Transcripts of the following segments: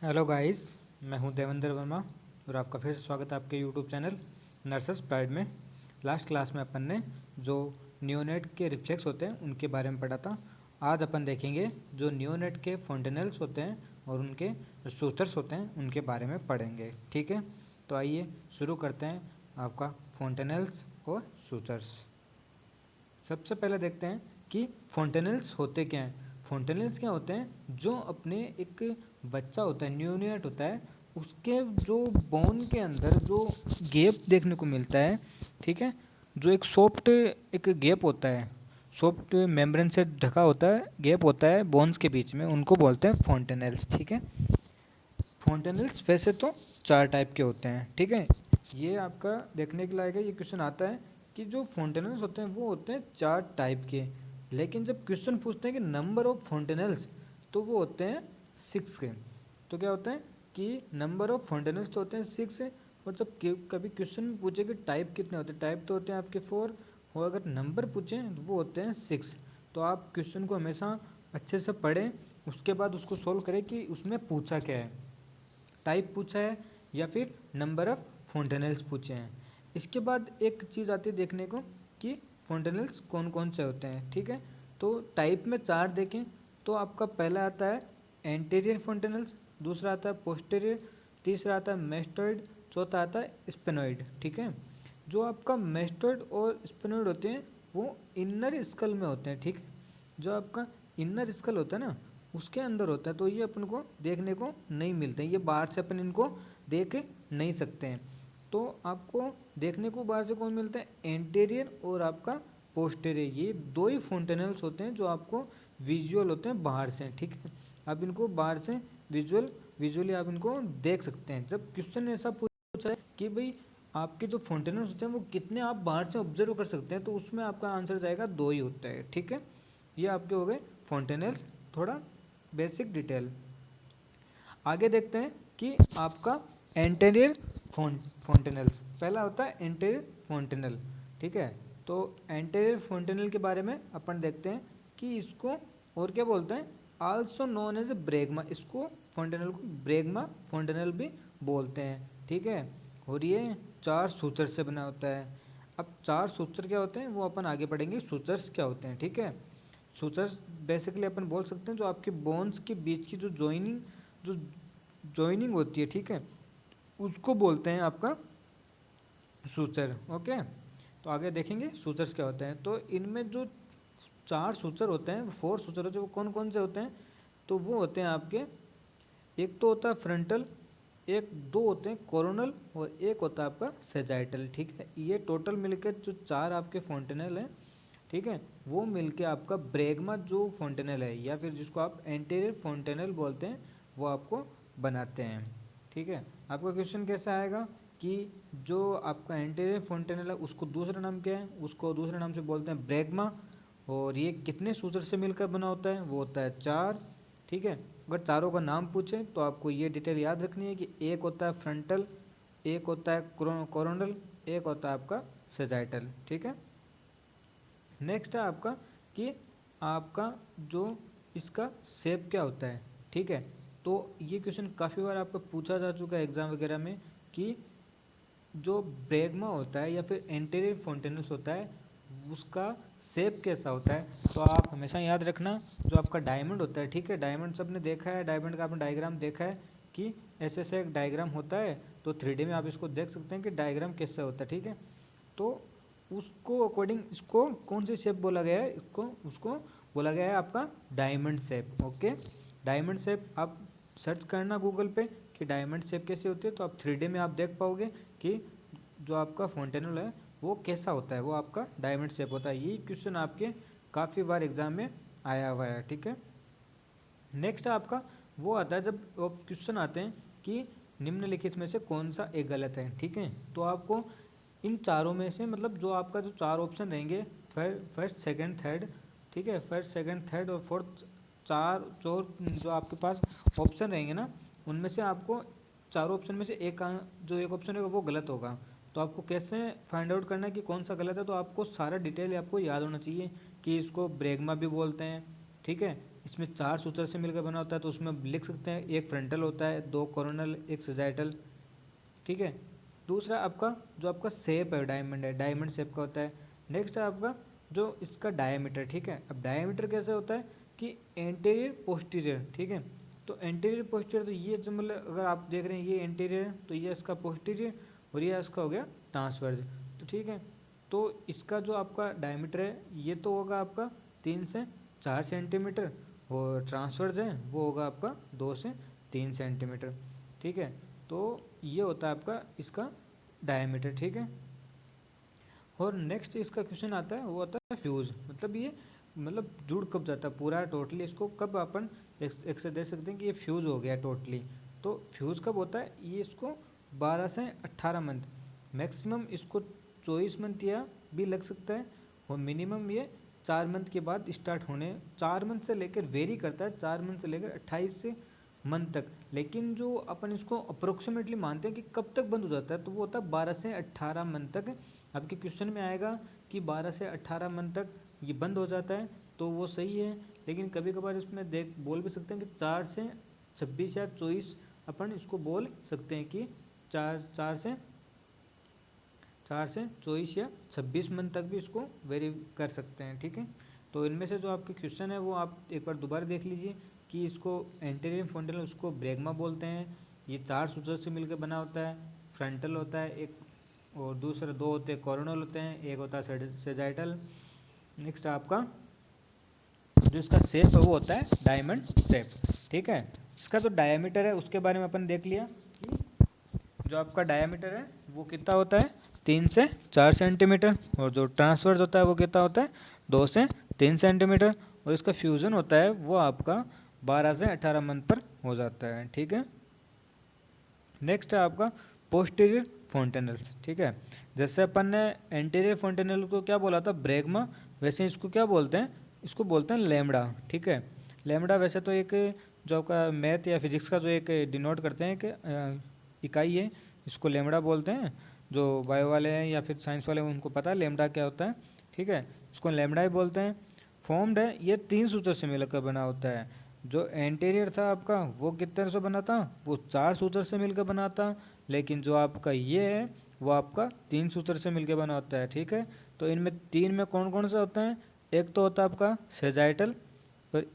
Hello guys, मैं हूं देवेंद्र वर्मा और आपका फिर से स्वागत है आपके यूट्यूब चैनल नर्सेस प्राइड में। लास्ट क्लास में अपन ने जो नियोनेट के रिफ्लेक्स होते हैं उनके बारे में पढ़ा था। आज अपन देखेंगे जो नियोनेट के फॉन्टेनल्स होते हैं और उनके जो सूचर्स होते हैं उनके बारे में पढ़ेंगे। ठीक है, तो आइए शुरू करते हैं आपका फॉन्टेनल्स और सूचर्स। सबसे पहले देखते हैं कि फॉन्टेनल्स होते क्या हैं। फॉन्टेनल्स क्या होते हैं? जो अपने एक बच्चा होता है, न्यूनेट होता है, उसके जो बोन के अंदर जो गैप देखने को मिलता है, ठीक है, जो एक सॉफ्ट एक गैप होता है, सॉफ्ट मेम्ब्रेन से ढका होता है, गैप होता है बोन्स के बीच में, उनको बोलते हैं फॉन्टेनल्स। ठीक है, फॉन्टेनल्स वैसे तो चार टाइप के होते हैं। ठीक है, ये आपका देखने के लायक है, ये क्वेश्चन आता है कि जो फॉन्टेनल्स होते हैं वो होते हैं चार टाइप के, लेकिन जब क्वेश्चन पूछते हैं कि नंबर ऑफ फॉन्टेनल्स तो वो होते हैं 6 के। तो क्या होता है कि नंबर ऑफ फॉन्टेनल्स तो होते हैं 6, और जब कभी क्वेश्चन पूछे कि टाइप कितने होते हैं, टाइप तो होते हैं आपके 4, और अगर नंबर पूछें तो वो होते हैं 6। तो आप क्वेश्चन को हमेशा अच्छे से पढ़ें, उसके बाद उसको सोल्व करें कि उसमें पूछा क्या है, टाइप पूछा है या फिर नंबर ऑफ फॉन्टेनल्स पूछे हैं। इसके बाद एक चीज़ आती है देखने को कि फॉन्टेनल्स कौन कौन से होते हैं। ठीक है, तो टाइप में चार देखें तो आपका पहला आता है एंटीरियर फॉन्टेनल्स, दूसरा आता है पोस्टीरियर, तीसरा आता है मेस्टोइड, चौथा आता है स्पेनोइड। ठीक है, जो आपका मेस्टोइड और स्पेनोइड होते हैं वो इनर स्कल में होते हैं। ठीक है, जो आपका इनर स्कल होता है ना उसके अंदर होता है, तो ये अपन को देखने को नहीं मिलते हैं, ये बाहर से अपन इनको देख नहीं सकते हैं। तो आपको देखने को बाहर से कौन मिलता है? एंटीरियर और आपका पोस्टीरियर, ये दो ही फॉन्टेनल्स होते हैं जो आपको विजुअल होते हैं बाहर से। ठीक है, आप इनको बाहर से विजुअली आप इनको देख सकते हैं। जब क्वेश्चन ऐसा पूछा है कि भाई आपके जो फॉन्टेनल्स होते हैं वो कितने आप बाहर से ऑब्जर्व कर सकते हैं, तो उसमें आपका आंसर जाएगा दो ही होता है। ठीक है, ये आपके हो गए फॉन्टेनल्स, थोड़ा बेसिक डिटेल। आगे देखते हैं कि आपका एंटेरियर फॉन्टेनल्स, पहला होता है एंटेरियर फॉन्टेनल। ठीक है, तो एंटेरियर फॉन्टेनल के बारे में अपन देखते हैं कि इसको और क्या बोलते हैं, आल्सो नोन एज ब्रेगमा, इसको फॉन्टेनल को ब्रेगमा फॉन्टेनल भी बोलते हैं। ठीक है, और ये चार सूचर से बना होता है। अब चार सूचर क्या होते हैं वो अपन आगे पढ़ेंगे, सूचर्स क्या होते हैं। ठीक है, सूचर्स बेसिकली अपन बोल सकते हैं जो आपके बोन्स के बीच की जो जॉइनिंग होती है, ठीक है, उसको बोलते हैं आपका सूचर। ओके, तो आगे देखेंगे सूचर्स क्या होते हैं। तो इनमें जो चार सूचर होते हैं, 4 सूचर होते हैं, वो कौन कौन से होते हैं? तो वो होते हैं आपके, एक तो होता है फ्रंटल, एक दो होते हैं कोरोनल, और एक होता है आपका सेजाइटल। ठीक है, ये टोटल मिलकर जो चार आपके फॉन्टेनल हैं, ठीक है, वो मिलके आपका ब्रेगमा जो फॉन्टेनल है या फिर जिसको आप एंटीरियर फॉन्टेनल बोलते हैं वो आपको बनाते हैं। ठीक है, आपका क्वेश्चन कैसा आएगा कि जो आपका एंटीरियर फॉन्टेनल है उसको दूसरा नाम क्या है? उसको दूसरे नाम से बोलते हैं ब्रेगमा, और ये कितने सूत्र से मिलकर बना होता है? वो होता है 4। ठीक है, अगर चारों का नाम पूछें तो आपको ये डिटेल याद रखनी है कि एक होता है फ्रंटल, एक होता है कोरोनल, एक होता है आपका सेजाइटल। ठीक है, नेक्स्ट है आपका कि आपका जो इसका शेप क्या होता है। ठीक है, तो ये क्वेश्चन काफ़ी बार आपका पूछा जा चुका है एग्जाम वगैरह में कि जो ब्रेगमा होता है या फिर एंटीरियर फॉन्टेनल्स होता है उसका शेप कैसा होता है। तो आप हमेशा याद रखना जो आपका डायमंड होता है, ठीक है, डायमंड सबने देखा है, डायमंड का आपने डायग्राम देखा है कि ऐसे ऐसे एक डायग्राम होता है, तो 3D में आप इसको देख सकते हैं कि डायग्राम कैसे होता है। ठीक है, तो उसको अकॉर्डिंग इसको कौन सी शेप बोला गया है, इसको उसको बोला गया है आपका diamond shape. Okay, diamond shape आप सर्च करना गूगल पे कि डायमंड शेप कैसी होती है, तो आप 3D में आप देख पाओगे कि जो आपका फॉन्टेनल है वो कैसा होता है, वो आपका डायमंड शेप होता है। ये क्वेश्चन आपके काफ़ी बार एग्जाम में आया हुआ है। ठीक है, नेक्स्ट आपका वो आता है जब क्वेश्चन आते हैं कि निम्नलिखित में से कौन सा एक गलत है। ठीक है, तो आपको इन चारों में से मतलब जो आपका जो चार ऑप्शन रहेंगे, फर्स्ट सेकंड थर्ड, ठीक है, फर्स्ट सेकंड थर्ड और फोर्थ, चार जो आपके पास ऑप्शन रहेंगे ना, उनमें से आपको चारों ऑप्शन में से जो एक ऑप्शन होगा वो गलत होगा। तो आपको कैसे फाइंड आउट करना है कि कौन सा गलत है? तो आपको सारा डिटेल आपको याद होना चाहिए कि इसको ब्रेगमा भी बोलते हैं, ठीक है, इसमें 4 सूत्र से मिलकर बना होता है, तो उसमें लिख सकते हैं एक फ्रंटल होता है, 2 कोरोनल, एक सेजाइटल, ठीक है। दूसरा आपका जो आपका शेप है डायमंड है, डायमंड शेप का होता है। नेक्स्ट है आपका जो इसका डायमीटर, ठीक है। अब डायमीटर कैसे होता है कि एंटीरियर पोस्टीरियर, ठीक है। तो एंटीरियर पोस्टीरियर, तो ये जो मतलब अगर आप देख रहे हैं ये एंटीरियर है, तो ये इसका पोस्टीरियर और ये इसका हो गया ट्रांसवर्स, तो ठीक है। तो इसका जो आपका डायमीटर है ये तो होगा आपका 3 से 4 सेंटीमीटर, और ट्रांसवर्स है वो होगा आपका 2 से 3 सेंटीमीटर, ठीक है। तो ये होता है आपका इसका डायमीटर, ठीक है। और नेक्स्ट इसका क्वेश्चन आता है वो होता है फ्यूज़, मतलब ये मतलब जुड़ कब जाता है पूरा टोटली, इसको कब अपन एक से दे सकते हैं कि ये फ्यूज़ हो गया टोटली। तो फ्यूज़ कब होता है, ये इसको 12 से 18 मंथ, मैक्सिमम इसको 24 मंथ या भी लग सकता है, और मिनिमम ये 4 मंथ के बाद स्टार्ट होने, 4 मंथ से लेकर वेरी करता है, 4 मंथ से लेकर 28 से मंथ तक। लेकिन जो अपन इसको अप्रोक्सीमेटली मानते हैं कि कब तक बंद हो जाता है, तो वो होता है 12 से 18 मंथ तक। आपके क्वेश्चन में आएगा कि 12 से 18 मंथ तक ये बंद हो जाता है, तो वो सही है। लेकिन कभी कभार इसमें देख बोल भी सकते हैं कि 4 से 26 या 24 अपन इसको बोल सकते हैं कि 4 से 24 या 26 मंथ तक भी इसको वेरी कर सकते हैं, ठीक है। तो इनमें से जो आपके क्वेश्चन है वो आप एक बार दोबारा देख लीजिए कि इसको एंटीरियर फ्रंटल उसको ब्रैग्मा बोलते हैं, ये 4 सूत्र से मिलकर बना होता है, फ्रंटल होता है एक, और दूसरे 2 होते हैं कोरोनल होते हैं, एक होता है सेजाइटल। नेक्स्ट आपका जो इसका शेप है वो होता है डायमंड शेप, ठीक है। इसका जो डायमीटर है उसके बारे में अपन देख लिया कि जो आपका डायमीटर है वो कितना होता है 3 से 4 सेंटीमीटर, और जो ट्रांसवर्स होता है वो कितना होता है 2 से 3 सेंटीमीटर, और इसका फ्यूज़न होता है वो आपका 12 से 18 मंथ पर हो जाता है, ठीक है। नेक्स्ट है आपका पोस्टीरियर फोंटेनल्स, ठीक है। जैसे अपन ने एंटीरियर फोंटेनल को क्या बोला था ब्रैग्मा, वैसे इसको क्या बोलते हैं, इसको बोलते हैं लेमड़ा, ठीक है। लेमड़ा वैसे तो एक जो आपका मैथ या फिजिक्स का जो एक डिनोट करते हैं कि इकाई है, इसको लेमड़ा बोलते हैं। जो बायो वाले हैं या फिर साइंस वाले हैं उनको पता है लेमड़ा क्या होता है, ठीक है। इसको लेमड़ा ही बोलते हैं। फॉर्म्ड है ये 3 सूत्र से मिलकर बना होता है। जो एंटीरियर था आपका वो कितने से बना था, वो 4 सूत्र से मिलकर बना था, लेकिन जो आपका ये है वो आपका 3 सूत्र से मिलकर बना होता है, ठीक है। तो इनमें 3 में कौन कौन से होते हैं, एक तो होता है आपका सेजाइटल, और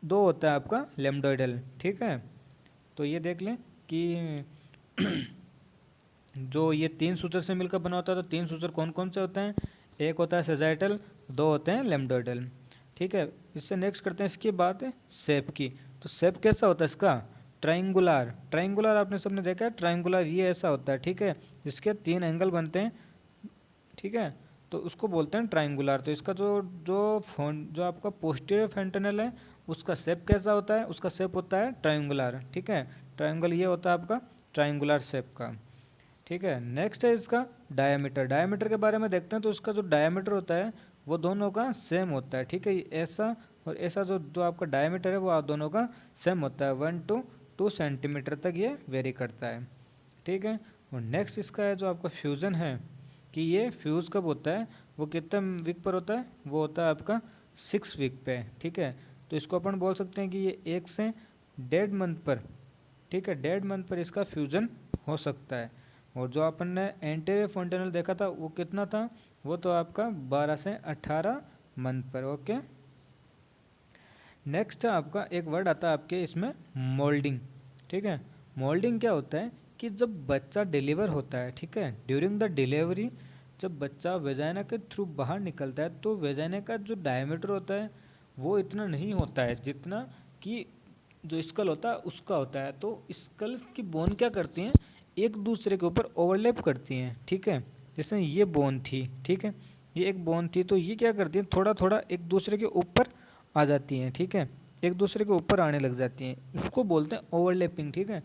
2 होता है आपका लेमडोइडल, ठीक है। तो ये देख लें कि जो ये 3 सूत्र से मिलकर बना होता है, तो 3 सूत्र कौन कौन से होते हैं, एक होता है सेजाइटल, 2 होते हैं लेमडोइडल, ठीक है। इससे नेक्स्ट करते हैं इसकी बात है शेप की। तो शेप कैसा होता है इसका, ट्राइंगुलर, ट्राइंगुलर आपने सबने देखा है, ट्राइंगुलर ये ऐसा होता है, ठीक है। इसके 3 एंगल बनते हैं, ठीक है, तो उसको बोलते हैं ट्राइंगुलर। तो इसका जो आपका पोस्टीरियर फ्रंटनल है उसका शेप कैसा होता है, उसका शेप होता है ट्राइंगुलर, ठीक है। ट्राइंगल ये होता है आपका ट्राइंगुलर शेप का, ठीक है। नेक्स्ट है इसका डायमीटर, डायमीटर के बारे में देखते हैं। तो इसका जो डायमीटर होता है वो दोनों का सेम होता है, ठीक है। ऐसा और ऐसा जो जो आपका डायमीटर है वो आप दोनों का सेम होता है, 1 to 2 सेंटीमीटर तक ये वेरी करता है, ठीक है। और नेक्स्ट इसका है जो आपका फ्यूज़न है कि ये फ्यूज़ कब होता है, वो कितने वीक पर होता है, वो होता है आपका 6 वीक पे, ठीक है। तो इसको अपन बोल सकते हैं कि ये 1 से 1.5 मंथ पर, ठीक है, 1.5 मंथ पर इसका फ्यूज़न हो सकता है। और जो अपन ने एंटीरियर फोंटेनल देखा था वो कितना था, वो तो आपका 12 से 18 मंथ पर, ओके। नेक्स्ट आपका एक वर्ड आता है आपके इसमें मोल्डिंग, ठीक है। मोल्डिंग क्या होता है कि जब बच्चा डिलीवर होता है, ठीक है, ड्यूरिंग द डिलीवरी जब बच्चा वेजाइना के थ्रू बाहर निकलता है, तो वेजाइना का जो डायमीटर होता है वो इतना नहीं होता है जितना कि जो स्कल होता है उसका होता है। तो स्कल की बोन क्या करती हैं, एक दूसरे के ऊपर ओवरलैप करती हैं, ठीक है। जैसे ये बोन थी, ठीक है, ये एक बोन थी, तो ये क्या करती हैं थोड़ा थोड़ा एक दूसरे के ऊपर आ जाती हैं, ठीक है, एक दूसरे के ऊपर आने लग जाती हैं, उसको बोलते हैं ओवरलैपिंग, ठीक है।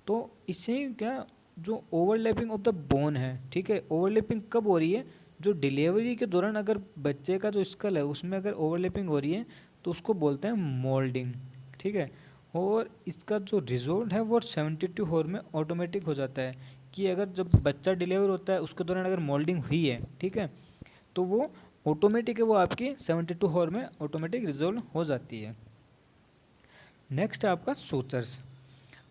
तो इससे क्या जो ओवरलैपिंग ऑफ द बोन है, ठीक है, ओवरलैपिंग कब हो रही है, जो डिलीवरी के दौरान अगर बच्चे का जो स्कल है उसमें अगर ओवरलैपिंग हो रही है तो उसको बोलते हैं मोल्डिंग, ठीक है। और इसका जो रिजल्ट है वो 72 हॉर में ऑटोमेटिक हो जाता है कि अगर जब बच्चा डिलीवर होता है उसके दौरान अगर मोल्डिंग हुई है, ठीक है, तो वो ऑटोमेटिक है वो आपकी 72 आवर में ऑटोमेटिक रिजोल्व हो जाती है। नेक्स्ट है आपका सूचर्स।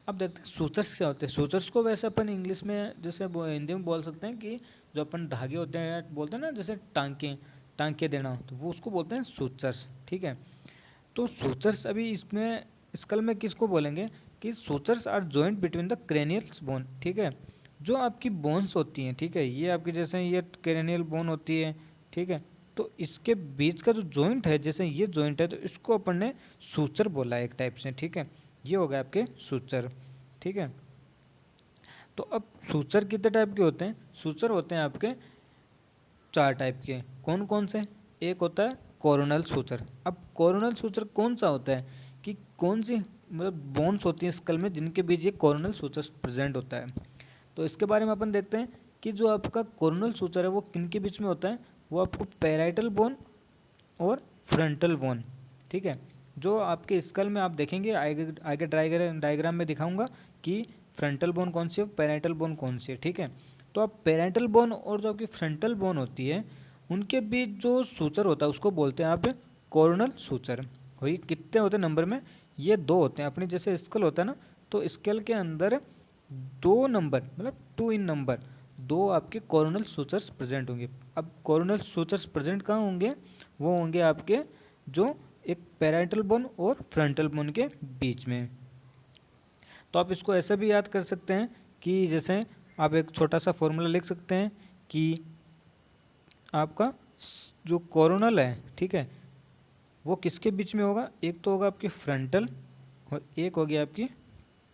अब देखते हैं सूचर्स क्या होते हैं। सूचर्स को वैसे अपन इंग्लिश में जैसे हिंदी में बोल सकते हैं कि जो अपन धागे होते हैं बोलते हैं ना, जैसे टांके टांके देना, तो वो उसको बोलते हैं सूचर्स, ठीक है। तो सूचर्स अभी इसमें स्कल में किसको बोलेंगे कि sutures are joint between the cranials bone, ठीक है। जो आपकी बोन्स होती हैं, ठीक है, ये आपकी जैसे ये क्रेनियल बोन होती है, ठीक है, तो इसके बीच का जो जॉइंट है, जैसे ये जॉइंट है, तो इसको अपन ने सूचर बोला है एक टाइप से, ठीक है। ये हो गए आपके सूचर, ठीक है। तो अब सूचर कितने टाइप के होते हैं? सूचर होते हैं आपके 4 टाइप के। कौन कौन से? एक होता है कोरोनल सूचर। अब कोरोनल सूचर कौन सा होता है कि कौन सी मतलब बोन्स होती हैं स्कल में जिनके बीच ये कोरोनल सूचर प्रेजेंट होता है। तो इसके बारे में अपन देखते हैं कि जो आपका कोरोनल सूचर है वो किन के बीच में होता है। वो आपको पैराइटल बोन और फ्रंटल बोन, ठीक है। जो आपके स्कल में आप देखेंगे आगे आगे डायग्राम में दिखाऊंगा कि फ्रंटल बोन कौन सी है, पैराइटल बोन कौन सी है, ठीक है। तो आप पैराइटल बोन और जो आपकी फ्रंटल बोन होती है उनके बीच जो सूचर होता है उसको बोलते हैं आप कोरोनल सूचर। वही कितने होते हैं नंबर में? ये 2 होते हैं। अपनी जैसे स्कल होता है ना, तो स्कल के अंदर 2 नंबर मतलब 2 इन नंबर 2 आपके कोरोनल सूचर्स प्रेजेंट होंगे। अब कोरोनल सूचर्स प्रेजेंट कहाँ होंगे? वो होंगे आपके जो एक पैराइटल बोन और फ्रंटल बोन के बीच में। तो आप इसको ऐसे भी याद कर सकते हैं कि जैसे आप एक छोटा सा फॉर्मूला लिख सकते हैं कि आपका जो कोरोनल है, ठीक है, वो किसके बीच में होगा? एक तो होगा आपकी फ्रंटल और एक होगी आपकी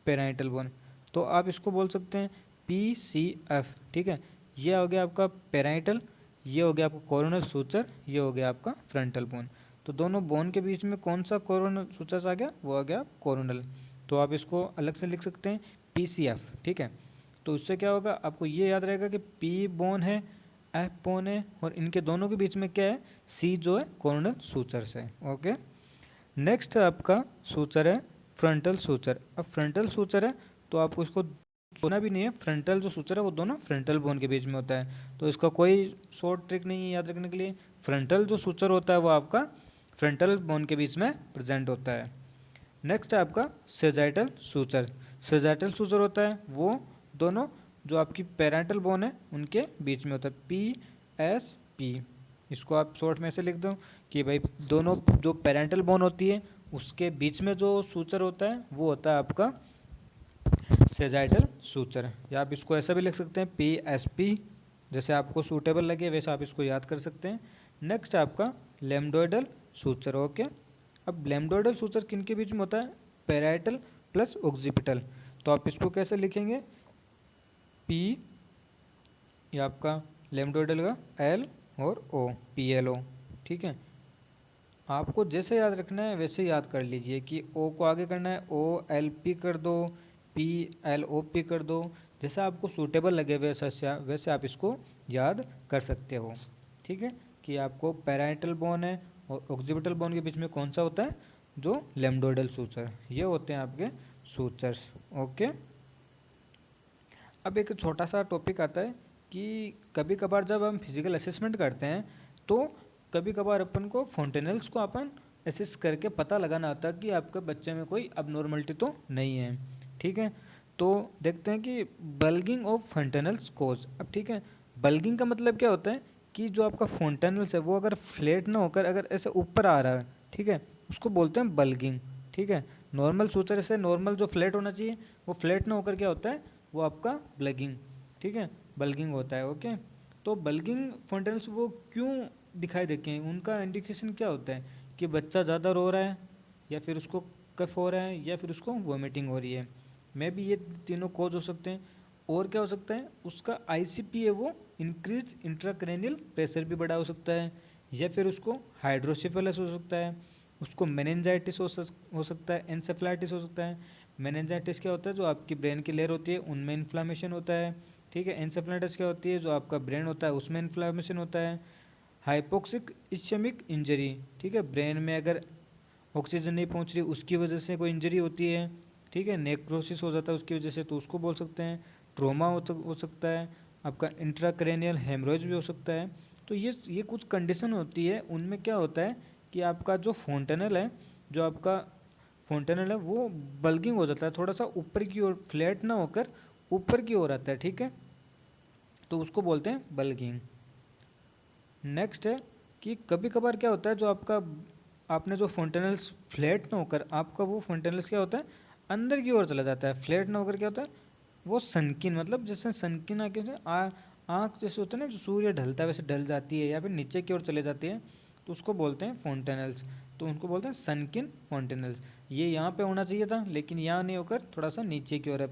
पैराइटल बोन। तो आप इसको बोल सकते हैं PCF, ठीक है। ये हो गया आपका पैराइटल, ये हो गया आपका कोरोनल सूचर, ये हो गया आपका फ्रंटल बोन। तो दोनों बोन के बीच में कौन सा कोरोनल सूचर आ गया? वो आ गया कोरोनल। तो आप इसको अलग से लिख सकते हैं PCF, ठीक है। तो उससे क्या होगा? आपको ये याद रहेगा कि P बोन है, F बोन है और इनके दोनों के बीच में क्या है? C जो है कोरोनल सूचर्स है, ओके। नेक्स्ट आपका सूचर है फ्रंटल सूचर। अब फ्रंटल सूचर है तो आपको इसको सोना भी नहीं है, फ्रंटल जो सूचर है वो दोनों फ्रंटल बोन के बीच में होता है। तो इसका कोई शॉर्ट ट्रिक नहीं है याद रखने के लिए। फ्रंटल जो सूचर होता है वो आपका फ्रंटल बोन के बीच में प्रेजेंट होता है। नेक्स्ट है आपका सेजाइटल सूचर। सेजाइटल सूचर होता है वो दोनों जो आपकी पैराइटल बोन है उनके बीच में होता है, PSP। इसको आप शॉर्ट में ऐसे लिख दो कि भाई दोनों जो पैरेंटल बोन होती है उसके बीच में जो सूचर होता है वो होता है आपका सेजाइटल सूचर। या आप इसको ऐसा भी लिख सकते हैं PSP, जैसे आपको सूटेबल लगे वैसे आप इसको याद कर सकते हैं। नेक्स्ट आपका लैम्डोइडल सूचर, ओके। अब लैम्डोइडल सूचर किन के बीच में होता है? Parietal plus occipital. तो आप इसको कैसे लिखेंगे? P, ये आपका लैम्डोइडल का L और O, PLO, ठीक है। आपको जैसे याद रखना है वैसे याद कर लीजिए कि O को आगे करना है OLP कर दो, PLOP कर दो, जैसा आपको सूटेबल लगे वैसे आप इसको याद कर सकते हो, ठीक है। कि आपको पैराइटल बोन है और ऑक्सीपिटल बोन के बीच में कौन सा होता है? जो लैम्डोइडल सूचर। ये होते हैं आपके सूचर्स, ओके। अब एक छोटा सा टॉपिक आता है कि कभी कभार जब हम फिजिकल असेसमेंट करते हैं तो कभी कभार अपन को फोंटेनल्स को अपन असेस करके पता लगाना होता है कि आपके बच्चे में कोई अबनॉर्मलिटी तो नहीं है, ठीक है। तो देखते हैं कि बल्गिंग ऑफ फोंटेनल्स कोज। अब ठीक है, बल्गिंग का मतलब क्या होता है कि जो आपका फोंटेनल्स है वो अगर फ्लैट ना होकर अगर ऐसे ऊपर आ रहा है, ठीक है, उसको बोलते हैं बल्गिंग, ठीक है। नॉर्मल सूचर से नॉर्मल जो फ्लैट होना चाहिए वो फ्लैट ना होकर क्या होता है? वो आपका ब्लगिंग, ठीक है, बल्गिंग होता है, ओके। तो बल्गिंग फोंटेनल्स वो क्यों दिखाई देते हैं? उनका इंडिकेशन क्या होता है कि बच्चा ज़्यादा रो रहा है या फिर उसको कफ हो रहा है या फिर उसको वॉमिटिंग हो रही है। मे भी ये तीनों कॉज हो सकते हैं। और क्या हो सकता है? उसका ICP है वो इंक्रीज इंट्राक्रेनियल प्रेशर भी बढ़ा हो सकता है, या फिर उसको हाइड्रोसिफेलस हो सकता है, उसको मेनिंजाइटिस हो सकता है, एंसेफेलाइटिस हो सकता है। मेनिंजाइटिस क्या होता है? जो आपकी ब्रेन की लेयर होती है उनमें इन्फ्लामेशन होता है, ठीक है। एंसेफेलाइटिस क्या होती है? जो आपका ब्रेन होता है उसमें इन्फ्लामेशन होता है। हाइपोक्सिक इश्चेमिक इंजरी, ठीक है, ब्रेन में अगर ऑक्सीजन नहीं पहुंच रही उसकी वजह से कोई इंजरी होती है, ठीक है, नेक्रोसिस हो जाता है उसकी वजह से, तो उसको बोल सकते हैं। ट्रोमा हो सकता है, आपका इंट्राक्रेनियल हेमरोज भी हो सकता है। तो ये कुछ कंडीशन होती है, उनमें क्या होता है कि आपका जो फोंटेनल है, जो आपका फोंटेनल है वो बल्गिंग हो जाता है, थोड़ा सा ऊपर की ओर, फ्लैट ना होकर ऊपर की ओर आता है, ठीक है, तो उसको बोलते हैं बल्गिंग। नेक्स्ट है कि कभी कभार क्या होता है, जो आपका आपने जो फोंटेनल्स फ्लैट ना होकर आपका वो फोंटेनल्स क्या होता है अंदर की ओर चला जाता है, फ्लैट ना होकर क्या होता है वो सनकिन, मतलब जैसे सनकिन आके से आँख जैसे होता है ना, जो सूर्य ढलता है वैसे ढल जाती है या फिर नीचे की ओर चले जाती है, तो उसको बोलते हैं फोंटेनल्स। तो उनको बोलते हैं सनकिन फोंटेनल्स। ये यहाँ पे होना चाहिए था लेकिन यहाँ नहीं होकर थोड़ा सा नीचे की ओर है,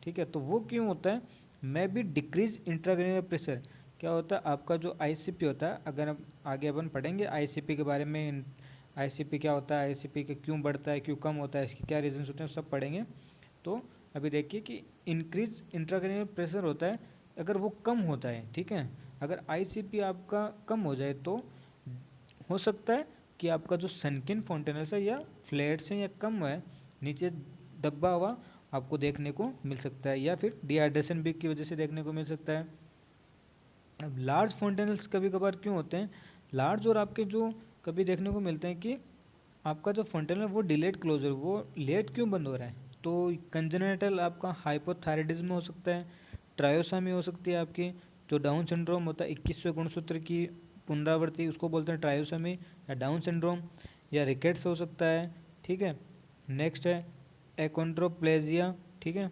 ठीक है। तो वो क्यों होता है, मैं भी डिक्रीज इंट्राक्रेनियल प्रेशर। क्या होता है आपका जो आईसीपी होता है, अगर हम आगे अपन पढ़ेंगे आईसीपी के बारे में, आईसीपी क्या होता है, आईसीपी का क्यों बढ़ता है, क्यों कम होता है, इसके क्या रीजंस होते हैं, सब पढ़ेंगे। तो अभी देखिए कि इंक्रीज इंट्राक्रेनियल प्रेशर होता है अगर वो कम होता है, ठीक है। अगर आईसीपी आपका कम हो जाए तो हो सकता है कि आपका जो सनकिन फोंटेनल्स है या फ्लैट से या कम है, नीचे दबा हुआ आपको देखने को मिल सकता है, या फिर डिहाइड्रेशन भी की वजह से देखने को मिल सकता है। अब लार्ज फोंटेनल्स कभी कभार क्यों होते हैं, लार्ज और आपके जो कभी देखने को मिलते हैं कि आपका जो फोंटेनल है वो डिलेड क्लोजर, वो लेट क्यों बंद हो रहा है, तो कंजेनिटल आपका हाइपोथायराइडिज्म हो सकता है, ट्रायोसामी हो सकती है आपकी, जो डाउन सिंड्रोम होता है 21वें गुणसूत्र की पुनरावृत्ति, उसको बोलते हैं ट्रायोसामी या डाउन सिंड्रोम, या रिकेट्स हो सकता है, ठीक है। नेक्स्ट है एकोंड्रोप्लेजिया, ठीक है,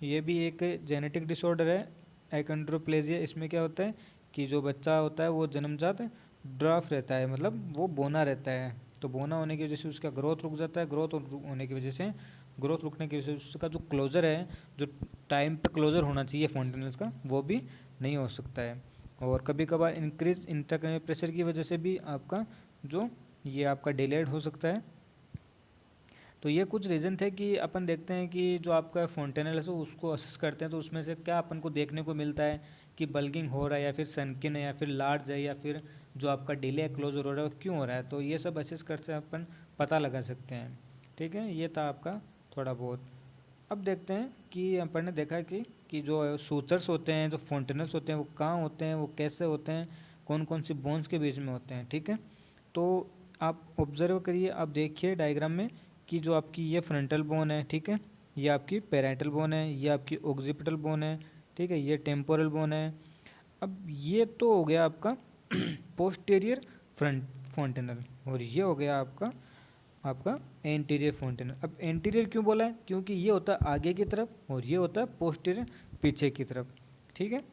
ये भी एक जेनेटिक डिसऑर्डर है एकोंड्रोप्लेजिया। इसमें क्या होता है कि जो बच्चा होता है वो जन्मजात ड्राफ रहता है, मतलब वो बोना रहता है, तो बोना होने की वजह से उसका ग्रोथ रुक जाता है, ग्रोथ होने की वजह से, ग्रोथ रुकने की वजह से उसका जो क्लोजर है, जो टाइम पे क्लोजर होना चाहिए फोंटेनल्स का, वो भी नहीं हो सकता है। और कभी कभार इंक्रीज इंट्राक्रैनियल प्रेशर की वजह से भी आपका जो ये आपका डिलेड हो सकता है। तो ये कुछ रीज़न थे कि अपन देखते हैं कि जो आपका फोंटेनल है उसको असेस करते हैं, तो उसमें से क्या अपन को देखने को मिलता है कि बल्गिंग हो रहा है या फिर सनकिन है या फिर लार्ज है या फिर जो आपका डिले क्लोजर हो रहा है वो क्यों हो रहा है, तो ये सब असेस करके अपन पता लगा सकते हैं, ठीक है। ये था आपका थोड़ा बहुत। अब देखते हैं कि अपन ने देखा कि जो सूचर्स होते हैं, जो फोंटेनल्स होते हैं वो कहाँ होते हैं, वो कैसे होते हैं, कौन कौन सी बोन्स के बीच में होते हैं, ठीक है। तो आप ऑब्जर्व करिए, आप देखिए डायग्राम में कि जो आपकी ये फ्रंटल बोन है, ठीक है, ये आपकी पेराइटल बोन है, ये आपकी ऑक्सिपिटल बोन है, ठीक है, ये टेम्पोरल बोन है। अब ये तो हो गया आपका पोस्टीरियर फ्रंट फोंटेनल, और ये हो गया आपका आपका एंटीरियर फोंटेनल। अब एंटीरियर क्यों बोला है, क्योंकि ये होता है आगे की तरफ और ये होता है पोस्टीरियर पीछे की तरफ, ठीक है।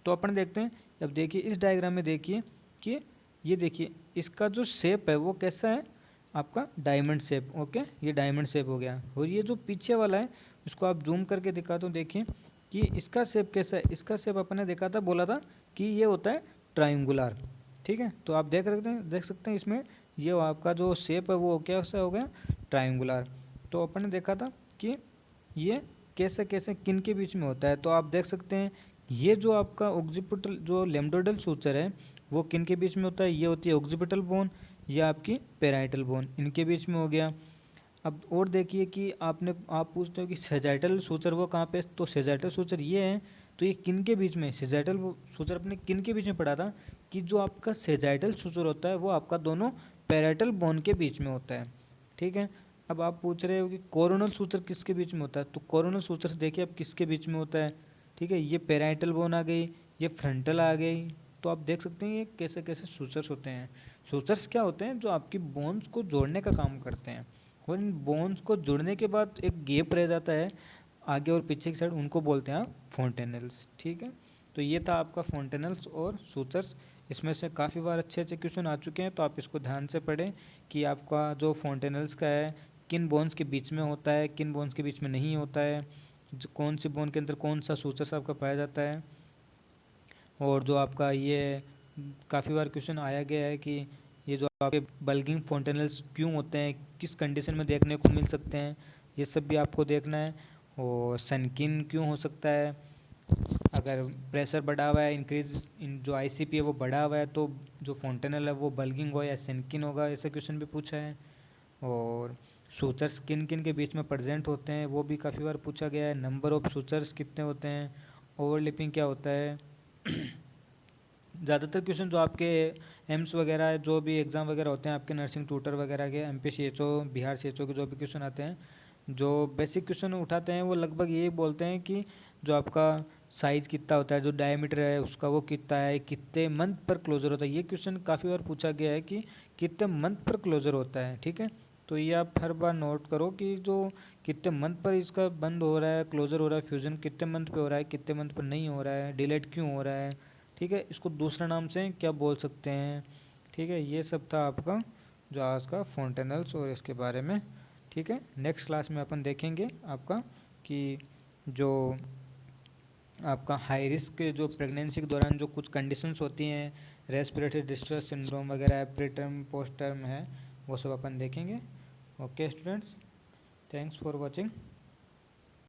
तो अपन देखते हैं, अब देखिए इस डायग्राम में देखिए कि ये देखिए इसका जो शेप है वो कैसा है आपका डायमंड शेप, ओके, ये डायमंड शेप हो गया। और ये जो पीछे वाला है उसको आप जूम करके दिखाता हूँ, देखिए कि इसका शेप कैसा है, इसका शेप अपने देखा था, बोला था कि ये होता है ट्रायंगुलर, ठीक है। तो आप देख सकते हैं इसमें ये आपका जो शेप है वो कैसा हो गया ट्रायंगुलर। तो अपन ने देखा था कि ये कैसे कैसे किन के बीच में होता है, तो आप देख सकते हैं ये जो आपका ऑक्सीपिटल जो लेम्डोडल सूचर है वो किन के बीच में होता है, ये होती है ऑक्सीपिटल बोन, ये आपकी पेराइटल बोन, इनके बीच में हो गया। अब और देखिए कि आप पूछते हो कि सेजाइटल सूचर वो कहाँ पे, तो सेजाइटल सूचर ये है, तो ये किन के बीच में, सेजाइटल सूचर अपने किन के बीच में पढ़ा था कि जो आपका सेजाइटल सूचर होता है वो आपका दोनों पेराइटल बोन के बीच में होता है, ठीक है। अब आप पूछ रहे हो कि कोरोनल सूचर किसके बीच में होता है, तो कोरोनल सूचर देखिए अब किसके बीच में होता है, ठीक है, ये पेराइटल बोन आ गई, ये फ्रंटल आ गई। तो आप देख सकते हैं ये कैसे कैसे सूचर्स होते हैं। सूचर्स क्या होते हैं, जो आपकी बोन्स को जोड़ने का काम करते हैं, और इन बोन्स को जोड़ने के बाद एक गैप रह जाता है आगे और पीछे की साइड, उनको बोलते हैं फोंटेनल्स, ठीक है। तो ये था आपका फोंटेनल्स और सूचर्स। इसमें से काफ़ी बार अच्छे अच्छे क्वेश्चन आ चुके हैं, तो आप इसको ध्यान से पढ़ें कि आपका जो फोंटेनल्स का है किन बोन्स के बीच में होता है, किन बोन्स के बीच में नहीं होता है, जो कौन सी बोन के अंदर कौन सा सूचर्स आपका पाया जाता है। और जो आपका ये काफ़ी बार क्वेश्चन आया गया है कि ये जो आपके बल्गिंग फोंटेनल्स क्यों होते हैं, किस कंडीशन में देखने को मिल सकते हैं, ये सब भी आपको देखना है। और सनकिन क्यों हो सकता है, अगर प्रेशर बढ़ा हुआ है, इंक्रीज इन जो आईसीपी है वो बढ़ा हुआ है, तो जो फोंटेनल है वो बल्गिंग हो या सनकिन होगा, ऐसा क्वेश्चन भी पूछा है। और सूचर्स किन किन के बीच में प्रेजेंट होते हैं वो भी काफ़ी बार पूछा गया है। नंबर ऑफ सूचर्स कितने होते हैं, ओवरलिपिंग क्या होता है ज़्यादातर क्वेश्चन जो आपके एम्स वगैरह जो भी एग्ज़ाम वगैरह होते हैं आपके नर्सिंग ट्यूटर वगैरह के MPCHO बिहार CHO के जो भी क्वेश्चन आते हैं, जो बेसिक क्वेश्चन उठाते हैं वो लगभग ये बोलते हैं कि जो आपका साइज़ कितना होता है, जो डायमीटर है उसका वो कितना है, कितने मंथ पर क्लोजर होता है। ये क्वेश्चन काफ़ी बार पूछा गया है कि कितने मंथ पर क्लोजर होता है। ठीक है, तो ये आप हर बार नोट करो कि जो कितने मंथ पर इसका बंद हो रहा है, क्लोजर हो रहा है, फ्यूज़न कितने मंथ पे हो रहा है, कितने मंथ पर नहीं हो रहा है, डिलेट क्यों हो रहा है। ठीक है, इसको दूसरे नाम से क्या बोल सकते हैं। ठीक है, ये सब था आपका जो आज का फोंटेनल्स और इसके बारे में। ठीक है, नेक्स्ट क्लास में अपन देखेंगे आपका कि जो आपका हाई रिस्क जो प्रेगनेंसी के दौरान जो कुछ कंडीशंस होती हैं, रेस्पिरेटरी डिस्ट्रेस सिंड्रोम वगैरह, प्री टर्म पोस्ट टर्म है, वो सब अपन देखेंगे। Okay students, thanks for watching.